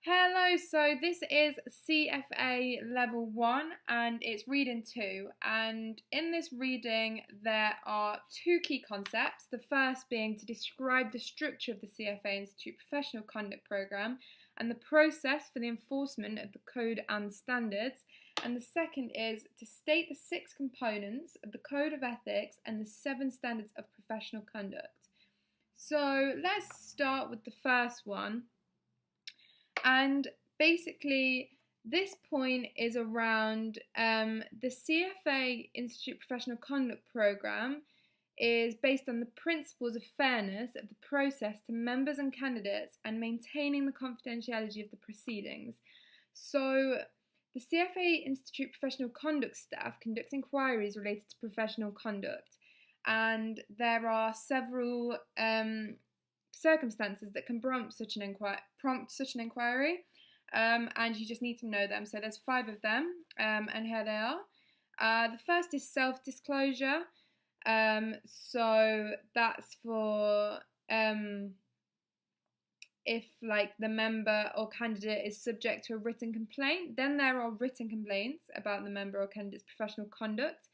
Hello, so this is CFA Level 1 and it's reading 2, and in this reading there are two key concepts, the first being to describe the structure of the CFA Institute Professional Conduct Programme and the process for the enforcement of the code and standards, and the second is to state the 6 components of the Code of Ethics and the 7 standards of professional conduct. So let's start with the first one. And basically, this point is around the CFA Institute Professional Conduct Programme is based on the principles of fairness of the process to members and candidates and maintaining the confidentiality of the proceedings. So, the CFA Institute Professional Conduct staff conducts inquiries related to professional conduct, and there are several circumstances that can prompt such an inquiry, and you just need to know them. So there's 5 of them, and here they are. The first is self-disclosure. So that's for if the member or candidate is subject to a written complaint. Then there are written complaints about the member or candidate's professional conduct.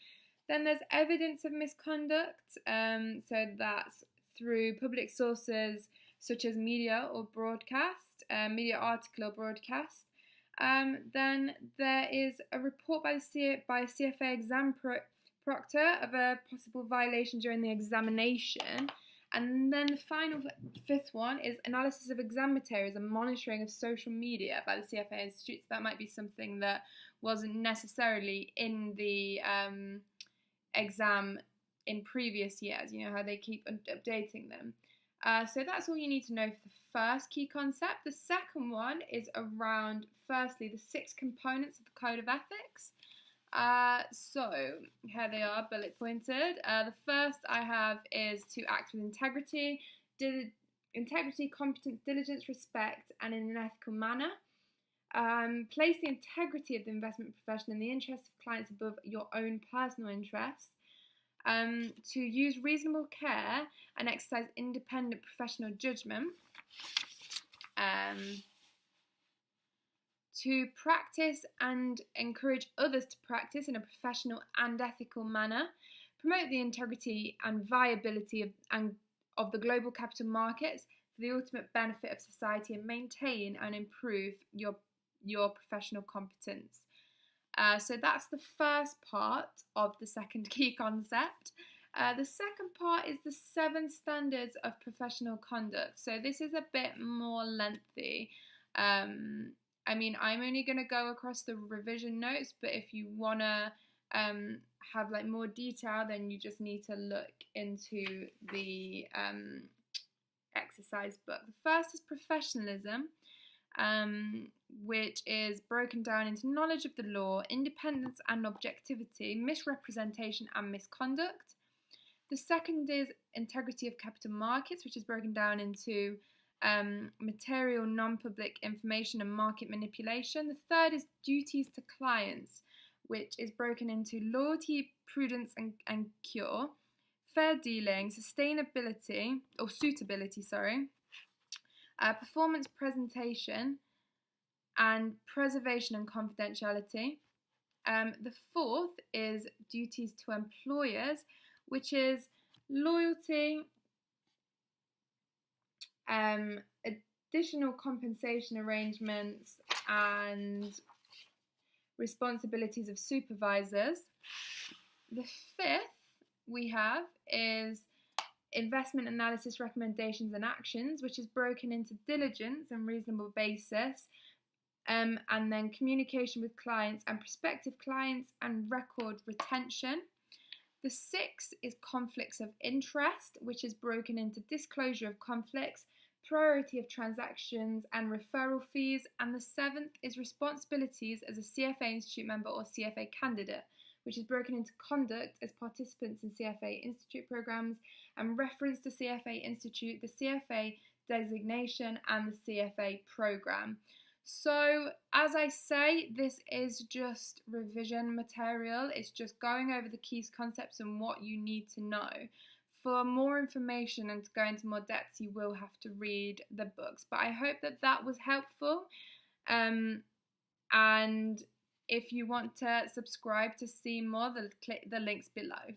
Then there's evidence of misconduct. So that's through public sources such as media or broadcast, media article or broadcast. Then there is a report by a CFA exam proctor of a possible violation during the examination. And then the final 5th one is analysis of exam materials and monitoring of social media by the CFA Institute. So that might be something that wasn't necessarily in the exam in previous years, you know how they keep updating them. So that's all you need to know for the first key concept. The second one is around, firstly, the 6 components of the Code of Ethics. So here they are, bullet pointed. The first I have is to act with integrity, competence, diligence, respect, and in an ethical manner. Place the integrity of the investment profession and the interests of clients above your own personal interests. To use reasonable care and exercise independent professional judgment, to practice and encourage others to practice in a professional and ethical manner, promote the integrity and viability of the global capital markets for the ultimate benefit of society, and maintain and improve your professional competence. So that's the first part of the second key concept. The second part is the 7 standards of professional conduct. So this is a bit more lengthy. I mean, I'm only going to go across the revision notes, but if you want to have more detail, then you just need to look into the exercise book. The first is professionalism, which is broken down into knowledge of the law, independence and objectivity, misrepresentation and misconduct. The second is integrity of capital markets, which is broken down into material non-public information and market manipulation. The third is duties to clients, which is broken into loyalty, prudence and cure, fair dealing, sustainability or suitability, performance presentation, and preservation and confidentiality. The fourth is duties to employers, which is loyalty, additional compensation arrangements, and responsibilities of supervisors. The 5th we have is investment analysis, recommendations and actions, which is broken into diligence and reasonable basis, and then communication with clients and prospective clients and record retention. The 6th is conflicts of interest, which is broken into disclosure of conflicts, priority of transactions and referral fees. And the 7th is responsibilities as a CFA Institute member or CFA candidate, which is broken into conduct as participants in CFA Institute programs and reference to CFA Institute, the CFA designation and the CFA program. So, as I say, this is just revision material. It's just going over the key concepts and what you need to know. For more information and to go into more depth, you will have to read the books. But I hope that that was helpful. And if you want to subscribe to see more, click the links below.